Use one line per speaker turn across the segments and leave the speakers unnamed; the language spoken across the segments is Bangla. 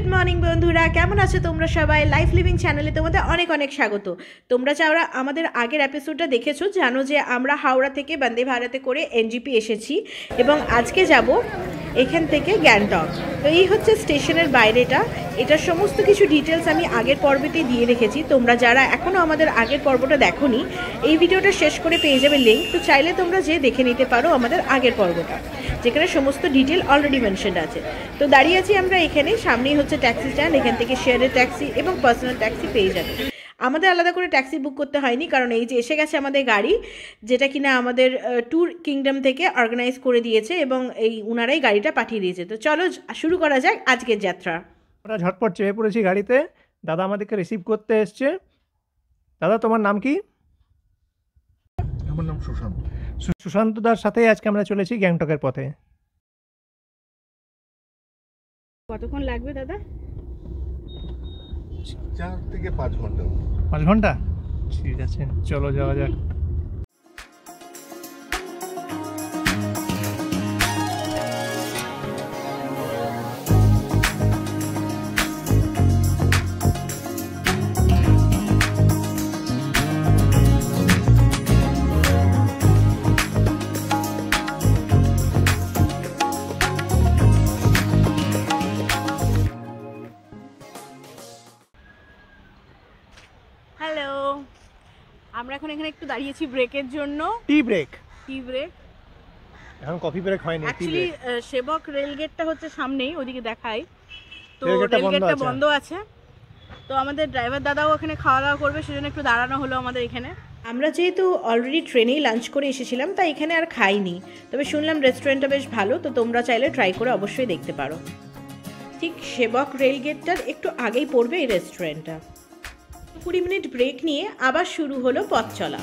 গুড মর্নিং বন্ধুরা, কেমন আছো তোমরা সবাই? লাইফ লিভিং চ্যানেলে তোমাদের অনেক অনেক স্বাগত। তোমরা যারা আমাদের আগের এপিসোডটা দেখেছো জানো যে আমরা হাওড়া থেকে বন্দে ভারতে করে এনজিপি এসেছি এবং আজকে যাব এখান থেকে গ্যাংটক। তো এই হচ্ছে স্টেশনের বাইরেটা। এটার সমস্ত কিছু ডিটেলস আমি আগের পর্বেতেই দিয়ে রেখেছি। তোমরা যারা এখনও আমাদের আগের পর্বটা দেখোনি, এই ভিডিওটা শেষ করে পেয়ে যাবে লিঙ্ক, তো চাইলে তোমরা যে দেখে নিতে পারো আমাদের আগের পর্বটা, যেখানে সমস্ত ডিটেল অলরেডি মেনশনড আছে। তো দাঁড়িয়ে আছি আমরা এখানে, সামনেই হচ্ছে ট্যাক্সি স্ট্যান্ড। এখান থেকে শেয়ারের ট্যাক্সি এবং পার্সোনাল ট্যাক্সি পেয়ে যাবে। আমাদের আলাদা করে ট্যাক্সি বুক করতে হয়নি, কারণ এই যে এসে গেছে আমাদের গাড়ি, যেটা কিনা আমাদের ট্যুর কিংডম থেকে অর্গানাইজ করে দিয়েছে এবং এই উনারাই গাড়িটা পাঠিয়ে দিয়েছে। তো চলো শুরু করা যাক আজকের যাত্রা।
আমরা ঝটপট চেপে পড়েছি গাড়িতে। দাদা আমাদেরকে রিসিভ করতে এসছে। দাদা, তোমার নাম কি?
আমার নাম সুশান্ত।
সুশান্ত দার সাথেই আজকে আমরা চলেছি গ্যাংটকের পথে।
কতক্ষণ লাগবে দাদা?
4 থেকে 5 ঘন্টা।
5 ঘন্টা? ঠিক আছে, চলো যাওয়া যাক।
হ্যালো, আমরা এখন এখানে একটু দাঁড়িয়েছি ব্রেকের জন্য।
Tea break?
টি ব্রেক
এখন কফি ব্রেক হয়নি।
অ্যাকচুয়ালি সেবক রেলগেটটা হচ্ছে সামনেই, ওদিকে দেখাই। তো
রেলগেটটা
বন্ধ আছে। তো আমাদের ড্রাইভার দাদাও ওখানে খাওয়া দাওয়া করবে, সেজন্য একটু দাঁড়ানো হলো আমাদের এখানে। আমরা যেহেতু অলরেডি ট্রেনেই লাঞ্চ করে এসেছিলাম, তাই এখানে আর খাইনি। তবে শুনলাম রেস্টুরেন্টটা বেশ ভালো, তো তোমরা চাইলে ট্রাই করে অবশ্যই দেখতে পারো। ঠিক সেবক রেলগেটটার একটু আগেই পড়বে এই রেস্টুরেন্টটা। 20 মিনিট ব্রেক নিয়ে আবার শুরু হলো পথ চলা।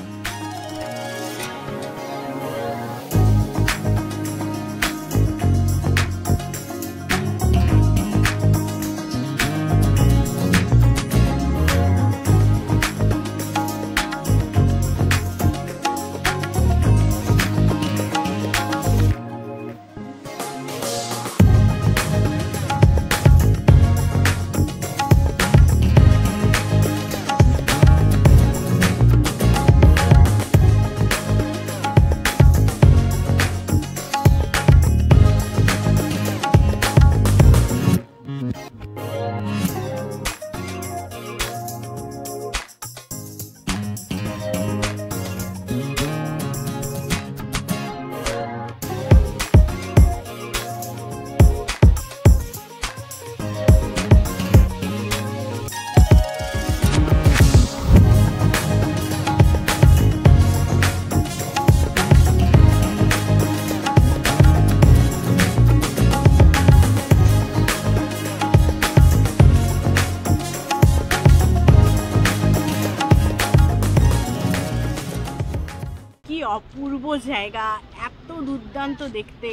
অপূর্ব জায়গা, এত দুর্দান্ত দেখতে,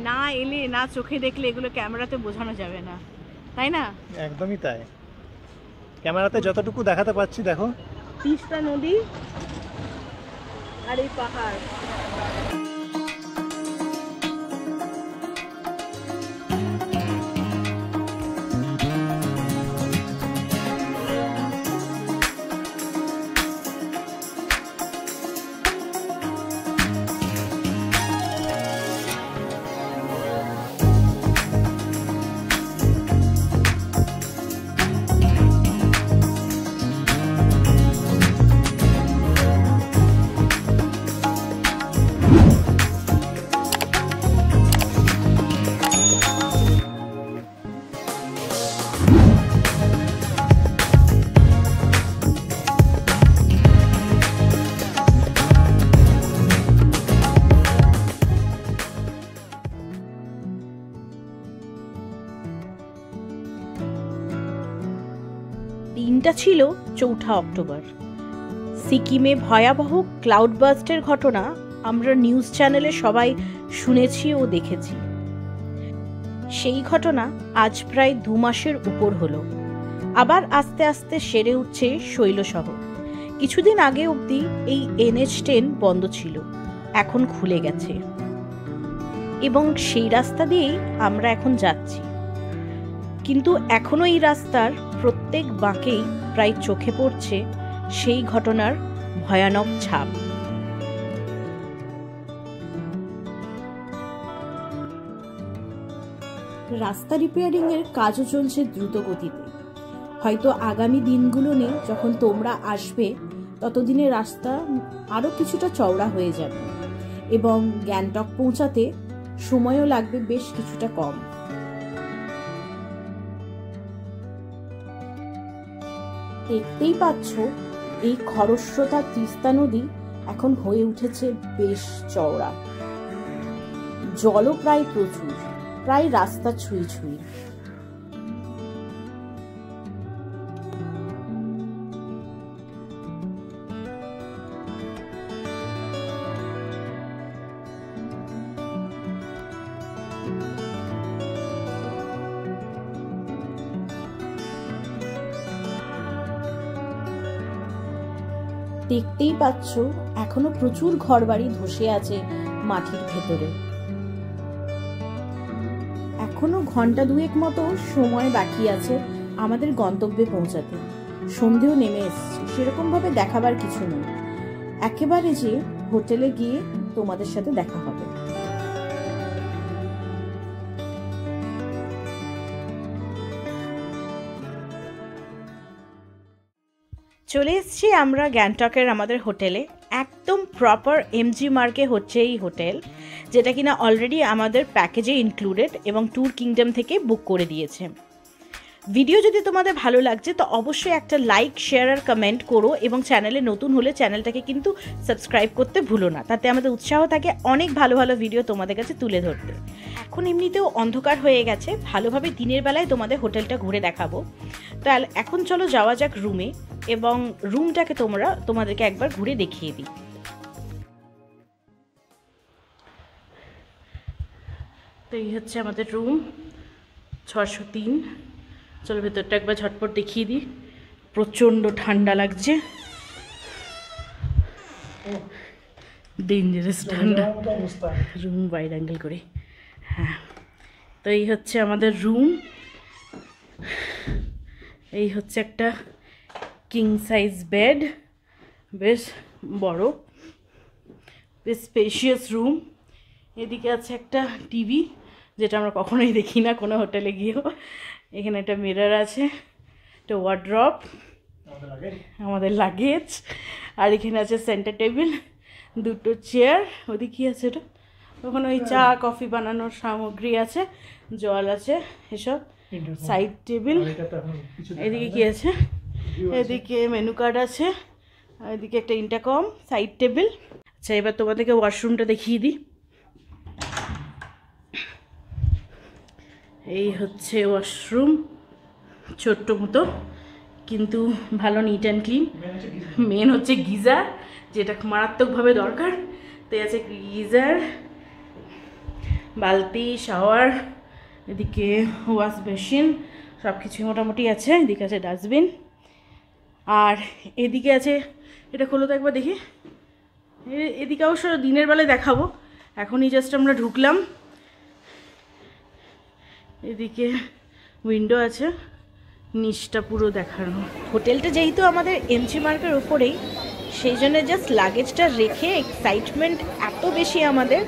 না এলে না চোখে দেখলে এগুলো ক্যামেরাতে বোঝানো যাবে না, তাই না?
একদমই তাই। ক্যামেরাতে যতটুকু দেখাতে পাচ্ছি দেখো,
তিস্তা নদী আর এই পাহাড়। দিনটা ছিল 4 অক্টোবর। সিকিমে ভয়াবহ ক্লাউড বার্স্টের ঘটনা আমরা নিউজ চ্যানেলে সবাই শুনেছি ও দেখেছি। সেই ঘটনা আজ প্রায় 2 মাসের উপর হলো। আবার আস্তে আস্তে সেরে উঠছে শৈলশহর। কিছুদিন আগে অবধি এই NH10 বন্ধ ছিল, এখন খুলে গেছে এবং সেই রাস্তা দিয়েই আমরা এখন যাচ্ছি। কিন্তু এখনও এই রাস্তার প্রত্যেক বাঁকেই প্রায় চোখে পড়ছে সেই ঘটনার ভয়ানক ছাপ। রাস্তা রিপেয়ারিংয়ের কাজও চলছে দ্রুত গতিতে। হয়তো আগামী দিনগুলোনে যখন তোমরা আসবে ততদিনে রাস্তা আরও কিছুটা চওড়া হয়ে যাবে এবং গ্যাংটক পৌঁছাতে সময়ও লাগবে বেশ কিছুটা কম। দেখতেই পাচ্ছ এই খরস্রোতা তিস্তা নদী এখন হয়ে উঠেছে বেশ চওড়া, জলও প্রায় প্রচুর, প্রায় রাস্তা ছুঁই ছুঁই। দেখতেই পাচ্ছ এখনো প্রচুর ঘরবাড়ি ধসে আছে মাটির ভেতরে। এখনো ঘন্টা দুয়েক মতো সময় বাকি আছে আমাদের গন্তব্যে পৌঁছাতে। সন্ধেও নেমে এসছে, সেরকম ভাবে দেখাবার কিছু নেই। একেবারে যে হোটেলে গিয়ে তোমাদের সাথে দেখা হবে। চলে এসেছি আমরা গ্যাংটকের আমাদের হোটেলে। একদম প্রপার এমজি মার্কে হচ্ছে এই হোটেল, যেটা কিনা অলরেডি আমাদের প্যাকেজে ইনক্লুডেড এবং ট্যুর কিংডম থেকে বুক করে দিয়েছে। ভিডিও যদি তোমাদের ভালো লাগছে তো অবশ্যই একটা লাইক, শেয়ার আর কমেন্ট করো এবং চ্যানেলে নতুন হলে চ্যানেলটাকে কিন্তু সাবস্ক্রাইব করতে ভুলো না, তাতে আমাদের উৎসাহ থাকে অনেক ভালো ভালো ভিডিও তোমাদের কাছে তুলে ধরতে। এখন এমনিতেও অন্ধকার হয়ে গেছে, ভালোভাবে দিনের বেলায় তোমাদের হোটেলটা ঘুরে দেখাবো। তো এখন চলো যাওয়া যাক রুমে এবং রুমটাকে তোমাদেরকে একবার ঘুরে দেখিয়ে দিই। তো এই হচ্ছে আমাদের রুম 603। চলো ভেতরটা একবার ঝটপট দেখিয়ে দিই। প্রচণ্ড ঠান্ডা লাগছে, ডেঞ্জারাস ঠান্ডা। রুম বাইরে অ্যাঙ্গেল করে, হ্যাঁ। তো এই হচ্ছে আমাদের রুম। এই হচ্ছে একটা কিং সাইজ বেড, বেশ বড়, বেশ স্পেশিয়াস রুম। এদিকে আছে একটা টিভি, যেটা আমরা কখনোই দেখি না কোনো হোটেলে গিয়েও। এখানে একটা মিরর আছে, একটা ওয়ার্ড্রপ, আমাদের লাগেজ, আর এখানে আছে সেন্টার টেবিল, দুটো চেয়ার। ওদিকে কী আছে ওটা? ওখানে ওই চা কফি বানানোর সামগ্রী আছে, জল আছে, এসব। Side table. এদিকে কি আছে? এদিকে মেনু কার্ড আছে, এদিকে একটা ইন্টারকম, সাইড টেবিল। আচ্ছা, এবার তোমাদেরকে ওয়াশরুমটা দেখিয়ে দিই। এই হচ্ছে ওয়াশরুম, ছোট্ট মতো কিন্তু ভালো নিট অ্যান্ড ক্লিন। মেন হচ্ছে গিজার, যেটা মারাত্মকভাবে দরকার। তাই আছে গিজার, বালতি, শাওয়ার, এদিকে ওয়াশ বেসিন, সব কিছুই মোটামুটি আছে। এদিকে আছে ডাস্টবিন, আর এদিকে আছে, এটা খোলো তো একবার দেখি। এদিকে অবশ্য দিনের বেলায় দেখাবো, এখনই জাস্ট আমরা ঢুকলাম। এদিকে উইন্ডো আছে, নিচটা পুরো দেখানো। হোটেলটা যেহেতু আমাদের এমজি মার্কের উপরেই, সেই জন্য জাস্ট লাগেজটা রেখে এক্সাইটমেন্ট এত বেশি আমাদের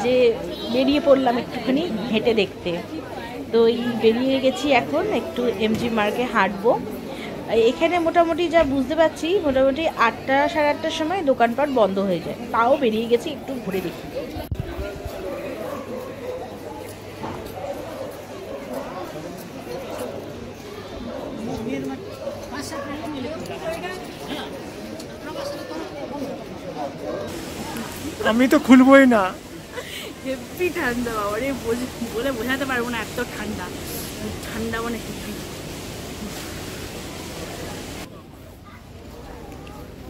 যে বেরিয়ে পড়লাম একটুখানি হেঁটে দেখতে। তো এই বেরিয়ে গেছি, এখন একটু এমজি মার্কে হাঁটবো। এখানে মোটামুটি যা বুঝতে পারছি, মোটামুটি 8টা সাড়ে 8টার সময় দোকানপাট বন্ধ হয়ে যায়। তাও বেরিয়ে গেছি একটু ঘুরে দেখি।
আমি তো খুলবই না।
হেভি ঠান্ডা বাবা রে, বলে বোঝাতে পারবো না, এত ঠান্ডা। ঠান্ডা মানে হেভি।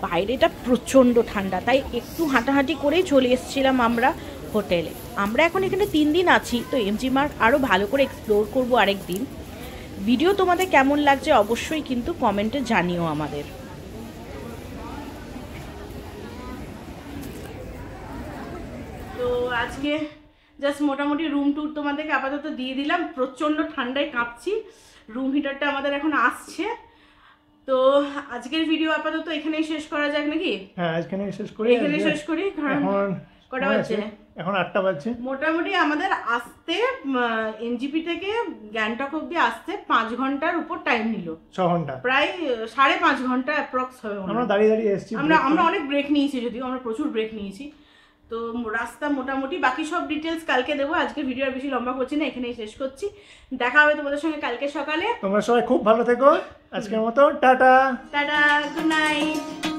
বাইরেটা প্রচণ্ড ঠান্ডা, তাই একটু হাঁটাহাঁটি করেই চলে এসেছিলাম আমরা হোটেলে। আমরা এখন এখানে 3 দিন আছি, তো এমজি মার্ক আরও ভালো করে এক্সপ্লোর করবো আরেক দিন। ভিডিও তোমাদের কেমন লাগছে অবশ্যই কিন্তু কমেন্টে জানিও আমাদের। তো আজকে জাস্ট মোটামুটি রুম ট্যুর তোমাদেরকে আপাতত দিয়ে দিলাম। প্রচণ্ড ঠান্ডায় কাঁপছি। রুম হিটারটা আমাদের এখন আসছে। তো আজকের ভিডিও আপাতত এখানেই শেষ করা যাক নাকি?
হ্যাঁ এখানে শেষ করি।
এখানে শেষ করি, কারণ
এখন
কটা বাজছে?
এখন 8টা বাজছে।
মোটামুটি আমাদের আসতে এনজিপি থেকে গ্যাংটক অব্দি আসতে 5 ঘন্টার উপর টাইম নিল।
6 ঘন্টা,
প্রায় 5.5 ঘন্টা অ্যাপ্রক্স হবে।
আমরা দাঁড়িয়ে দাঁড়িয়ে এসেছি।
আমরা অনেক ব্রেক নিয়েছি, যদিও আমরা প্রচুর ব্রেক নিয়েছি। তো রাস্তা মোটামুটি, বাকি সব ডিটেলস কালকে দেবো। আজকে ভিডিও আর বেশি লম্বা করছি না, এখানেই শেষ করছি। দেখা হবে তোমাদের সঙ্গে কালকে সকালে।
তোমরা সবাই খুব ভালো থেকো। আজকের মতো টাটা।
Tata, good night.